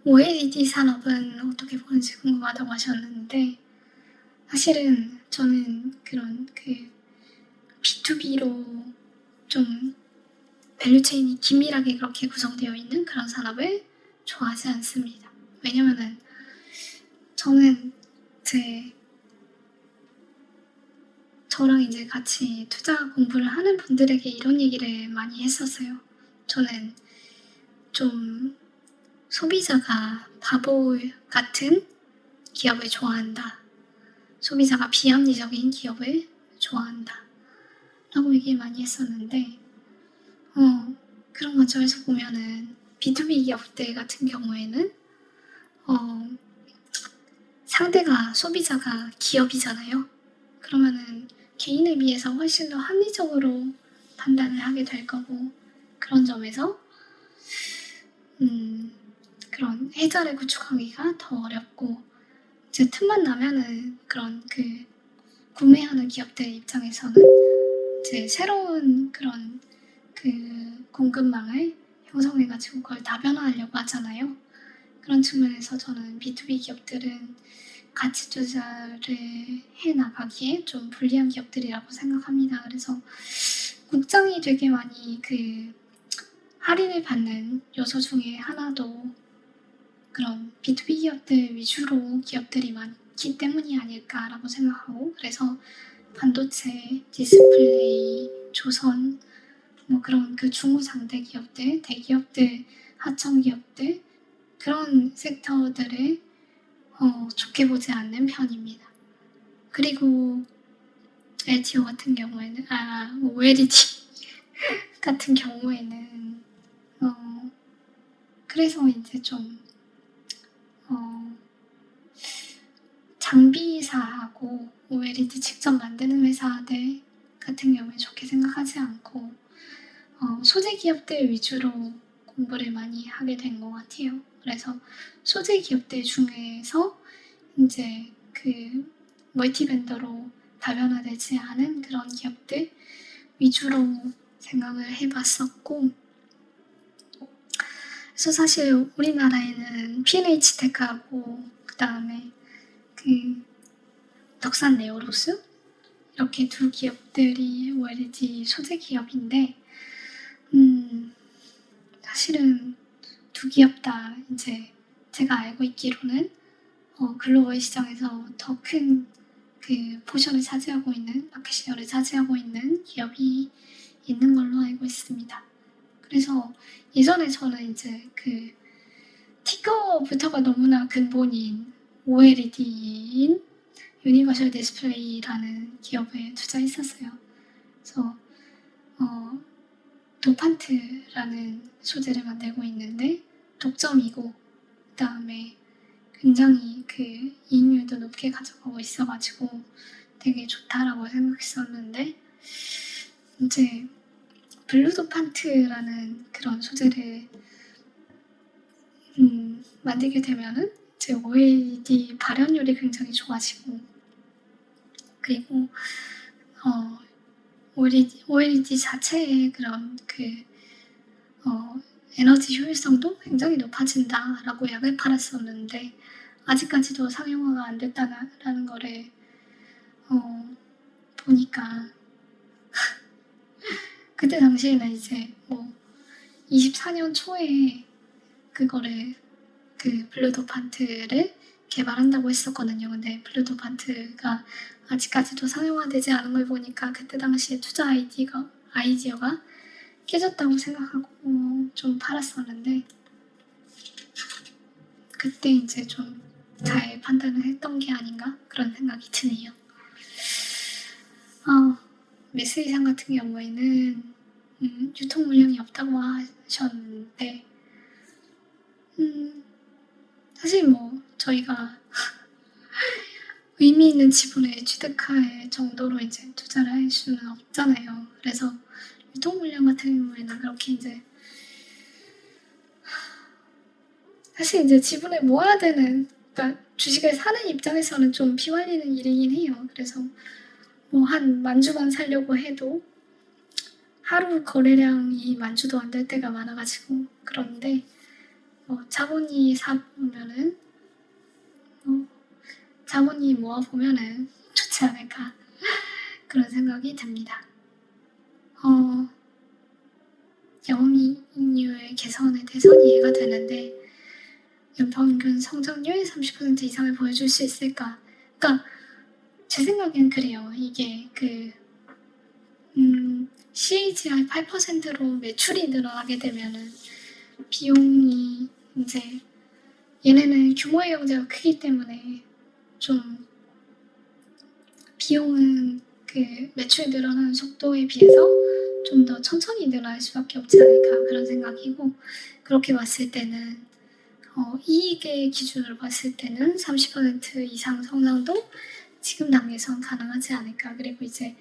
OLED 산업은 어떻게 보는지 궁금하다고 하셨는데, 사실은 저는 그런 B2B로 좀 밸류체인이 긴밀하게 그렇게 구성되어 있는 그런 산업을 좋아하지 않습니다. 왜냐면은 저는 저랑 이제 같이 투자 공부를 하는 분들에게 이런 얘기를 많이 했었어요. 저는 좀 소비자가 바보 같은 기업을 좋아한다. 소비자가 비합리적인 기업을 좋아한다. 라고 얘기 많이 했었는데, 그런 관점에서 보면은 B2B 기업들 같은 경우에는 상대가 소비자가 기업이잖아요. 그러면은 개인에 비해서 훨씬 더 합리적으로 판단을 하게 될 거고, 그런 점에서 그런 해자를 구축하기가 더 어렵고, 이제 틈만 나면은 그런 구매하는 기업들 입장에서는 이제 새로운 그런 공급망을 형성해가지고 그걸 다변화하려고 하잖아요. 그런 측면에서 저는 B2B 기업들은 가치 투자를 해나가기에 좀 불리한 기업들이라고 생각합니다. 그래서 국장이 되게 많이 할인을 받는 요소 중에 하나도 그런 B2B 기업들 위주로 기업들이 많기 때문이 아닐까라고 생각하고, 그래서 반도체, 디스플레이, 조선, 뭐 그런 중후장대 기업들, 대기업들, 하청 기업들, 그런 섹터들을 좋게 보지 않는 편입니다. 그리고 LTO 같은 경우에는, OLED 같은 경우에는, 그래서 이제 좀, 장비사하고 OLED 직접 만드는 회사들 같은 경우에 좋게 생각하지 않고, 소재 기업들 위주로 공부를 많이 하게 된 것 같아요. 그래서 소재 기업들 중에서 이제 멀티벤더로 다변화되지 않은 그런 기업들 위주로 생각을 해봤었고, 그래서 사실 우리나라에는 P&H 테크하고 그 다음에 덕산 네오로스 이렇게 두 기업들이 OLED 소재 기업인데, 사실은 두 기업 다 이제 제가 알고 있기로는 글로벌 시장에서 더 큰 포션을 차지하고 있는, 마켓 시어를 차지하고 있는 기업이 있는 걸로 알고 있습니다. 그래서 예전에 저는 이제 티커부터가 너무나 근본인 OLED인 유니버셜 디스플레이라는 기업에 투자했었어요. 그래서 도판트라는 소재를 만들고 있는데 독점이고, 그 다음에 굉장히 이익률도 높게 가져가고 있어가지고 되게 좋다라고 생각했었는데, 이제 블루도판트라는 그런 소재를 만들게 되면은 이제 OLED 발현율이 굉장히 좋아지고, 그리고 OLED 자체의 그런 에너지 효율성도 굉장히 높아진다라고 약을 팔았었는데, 아직까지도 상용화가 안 됐다는 거를 보니까 그때 당시에는 이제 24년 초에 그거를 블루도판트를 개발한다고 했었거든요. 근데 블루도판트가 아직까지도 상용화되지 않은 걸 보니까 그때 당시에 투자 아이디어가 깨졌다고 생각하고 좀 팔았었는데, 그때 이제 좀 잘 판단을 했던 게 아닌가 그런 생각이 드네요. 메스 이상 같은 경우에는 유통 물량이 없다고 하셨는데, 사실 저희가 의미 있는 지분을 취득할 정도로 이제 투자를 할 수는 없잖아요. 그래서 유통 물량 같은 경우에는 그렇게 이제 사실 이제 지분을 모아야 되는, 그러니까 주식을 사는 입장에서는 좀 피말리는 일이긴 해요. 그래서 한 10,000주만 사려고 해도 하루 거래량이 10,000주도 안 될 때가 많아가지고 그런데, 자본이 사보면은 자본이 모아보면은 좋지 않을까 그런 생각이 듭니다. 영업이익률 개선에 대해서 이해가 되는데 연평균 성장률 30% 이상을 보여줄 수 있을까? 그러니까 제 생각엔 그래요. 이게 CAGR 8%로 매출이 늘어나게 되면은 비용이 이제 얘네는 규모의 경제가 크기 때문에 좀 비용은 매출이 늘어나는 속도에 비해서 좀 더 천천히 늘어날 수밖에 없지 않을까 그런 생각이고, 그렇게 봤을 때는 이익의 기준으로 봤을 때는 30% 이상 성장도 지금 단계에선 가능하지 않을까. 그리고 이제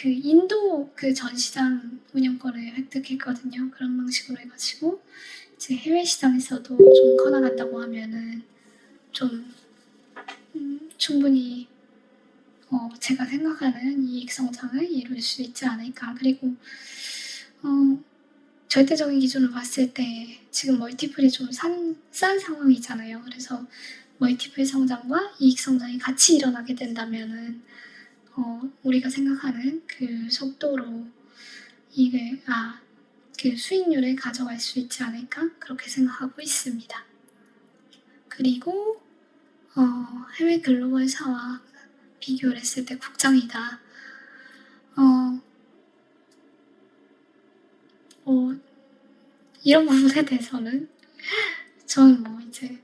인도 전 시장 운영권을 획득했거든요. 그런 방식으로 해가지고 이제 해외 시장에서도 좀 커나간다고 하면은 좀 충분히 제가 생각하는 이익 성장을 이룰 수 있지 않을까. 그리고 절대적인 기준으로 봤을 때 지금 멀티플이 좀 싼 상황이잖아요. 그래서 멀티플 성장과 이익 성장이 같이 일어나게 된다면은 우리가 생각하는 속도로 이익을 수익률을 가져갈 수 있지 않을까 그렇게 생각하고 있습니다. 그리고 해외 글로벌사와 비교를 했을 때 국장이다. 이런 부분에 대해서는 저는 이제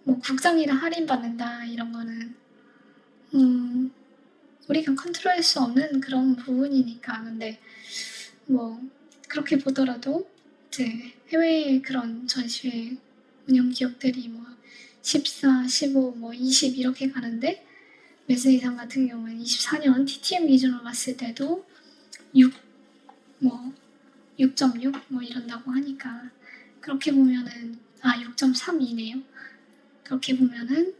국장이라 할인받는다 이런 거는 우리가 컨트롤할 수 없는 그런 부분이니까. 근데 그렇게 보더라도 이제 해외의 그런 전시회 운영 기업들이 14, 15, 20 이렇게 가는데 매스이상 같은 경우는 24년 TTM 기준으로 봤을 때도 6.6 이런다고 하니까 그렇게 보면은 6.3이네요. 그렇게 보면은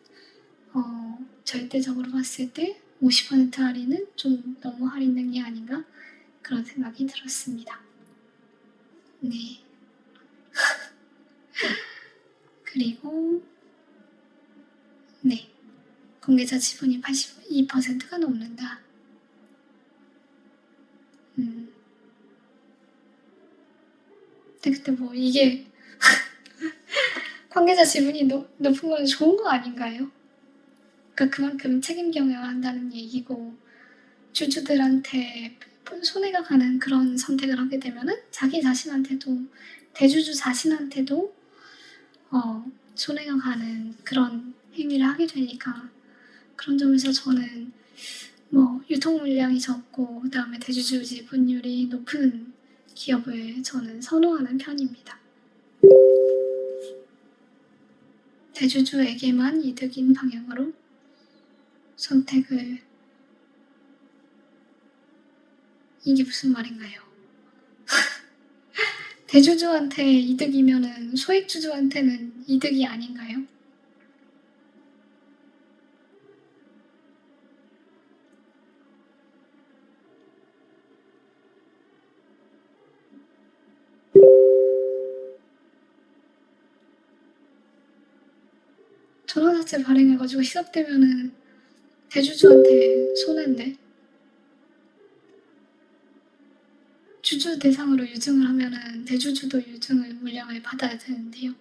절대적으로 봤을 때 50% 할인은 좀 너무 할인된 게 아닌가 그런 생각이 들었습니다. 네. 그리고 네. 공개자 지분이 82%가 넘는다. 근데 이게 관계자 지분이 높은 건 좋은 거 아닌가요? 그러니까 그만큼 책임 경영을 한다는 얘기고, 주주들한테 손해가 가는 그런 선택을 하게 되면은 자기 자신한테도, 대주주 자신한테도 손해가 가는 그런 행위를 하게 되니까, 그런 점에서 저는 유통 물량이 적고 그다음에 대주주 지분율이 높은 기업을 저는 선호하는 편입니다. 대주주에게만 이득인 방향으로 선택을, 이게 무슨 말인가요? 대주주한테 이득이면은 소액주주한테는 이득이 아닌가요? 전환사채 발행해가지고 희석되면은 대주주한테 손해인데, 주주 대상으로 유증을 하면은 대주주도 유증을 물량을 받아야 되는데요.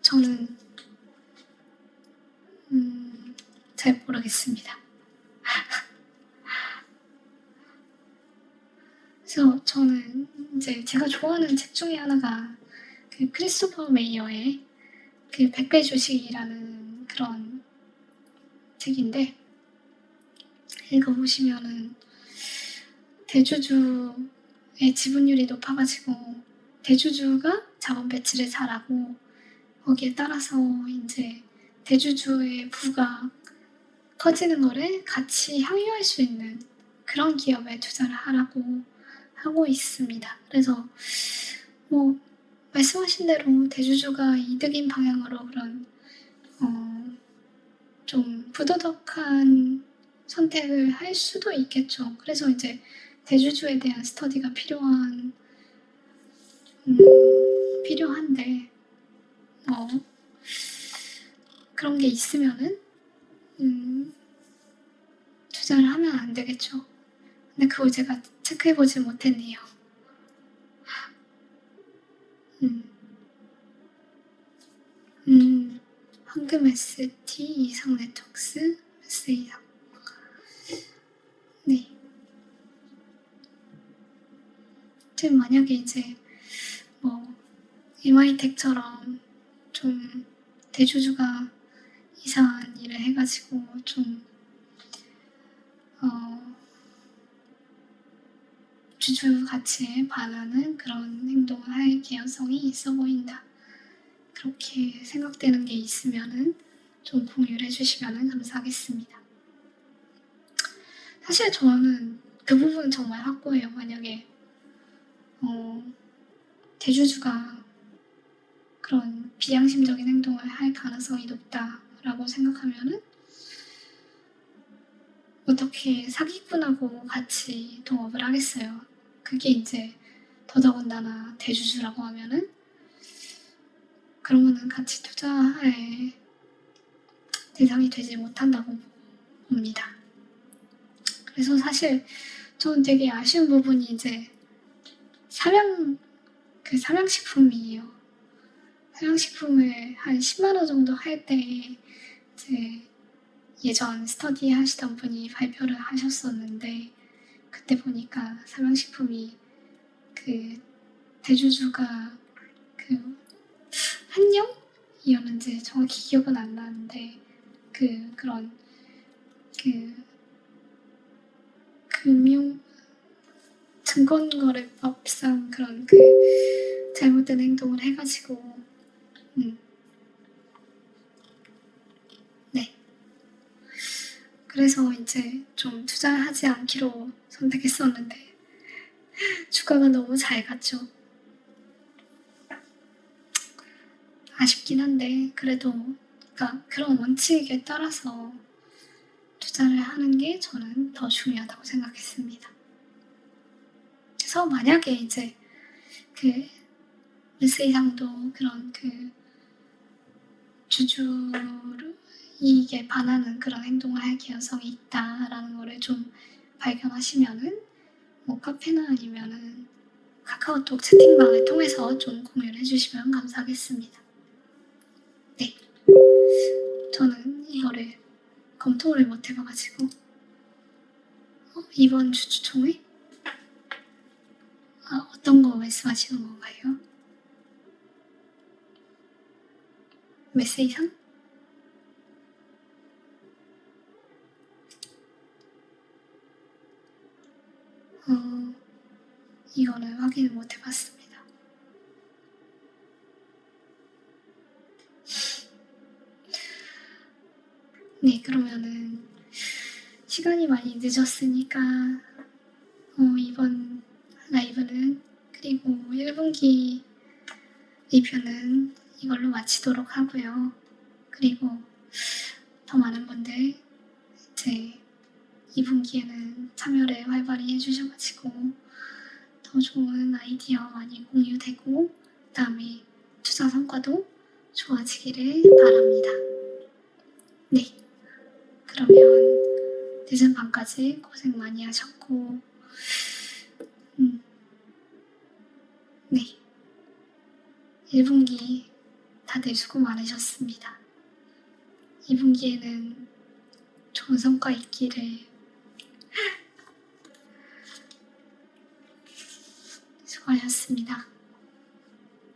저는 잘 모르겠습니다. 그래서 저는 이제 제가 좋아하는 책 중에 하나가 크리스토퍼 메이어의 100배 주식이라는 그런 책인데, 읽어보시면은 대주주의 지분율이 높아가지고 대주주가 자본 배치를 잘하고 거기에 따라서 이제 대주주의 부가 커지는 거를 같이 향유할 수 있는 그런 기업에 투자를 하라고 하고 있습니다. 그래서 말씀하신 대로 대주주가 이득인 방향으로 그런 좀 부도덕한 선택을 할 수도 있겠죠. 그래서 이제 대주주에 대한 스터디가 필요한데 그런 게 있으면은 투자를 하면 안 되겠죠. 근데 그걸 제가 체크해보지 못했네요. 황금 ST 이상 네트워크스 S 이상. 네. 지금 만약에 이제 MI텍처럼 좀 대주주가 이상한 일을 해가지고 좀 주주 가치에 반하는 그런 행동을 할 개연성이 있어 보인다. 그렇게 생각되는 게 있으면은 좀 공유를 해주시면 감사하겠습니다. 사실 저는 그 부분은 정말 확고해요. 만약에 대주주가 그런 비양심적인 행동을 할 가능성이 높다라고 생각하면은 어떻게 사기꾼하고 같이 동업을 하겠어요. 그게 이제 더더군다나 대주주라고 하면은 그러면은 같이 투자할 대상이 되지 못한다고 봅니다. 그래서 사실 저는 되게 아쉬운 부분이 이제 삼양식품이에요. 삼양식품을 한 10만 원 정도 할 때 이제 예전 스터디 하시던 분이 발표를 하셨었는데 그때 보니까 삼양식품이 그 대주주가 한영이었는지 정확히 기억은 안 나는데 그런 금융 증권거래법상 그런 잘못된 행동을 해가지고 네. 그래서 이제 좀 투자하지 않기로 선택했었는데 주가가 너무 잘 갔죠. 아쉽긴 한데 그래도 그런 원칙에 따라서 투자를 하는 게 저는 더 중요하다고 생각했습니다. 그래서 만약에 이제 SE상도 그런 주주 이익에 반하는 그런 행동을 할 개연성이 있다라는 거를 좀 발견하시면은 카페나 아니면은 카카오톡 채팅방을 통해서 좀 공유를 해주시면 감사하겠습니다. 네, 저는 이거를 검토를 못 해봐가지고 이번 주주총회? 어떤 거 말씀하시는 건가요? 메시상? 이거는 확인을 못 해봤습니다. 네, 그러면은 시간이 많이 늦었으니까 이번 라이브는 그리고 1분기 리뷰는 이걸로 마치도록 하고요. 그리고 더 많은 분들 이제 2분기에는 참여를 활발히 해주셔가지고 더 좋은 아이디어 많이 공유되고 그 다음에 투자 성과도 좋아지기를 바랍니다. 네, 그러면 늦은 밤까지 고생 많이 하셨고 네, 1분기 다들 수고 많으셨습니다. 2분기에는 좋은 성과 있기를 수고하셨습니다.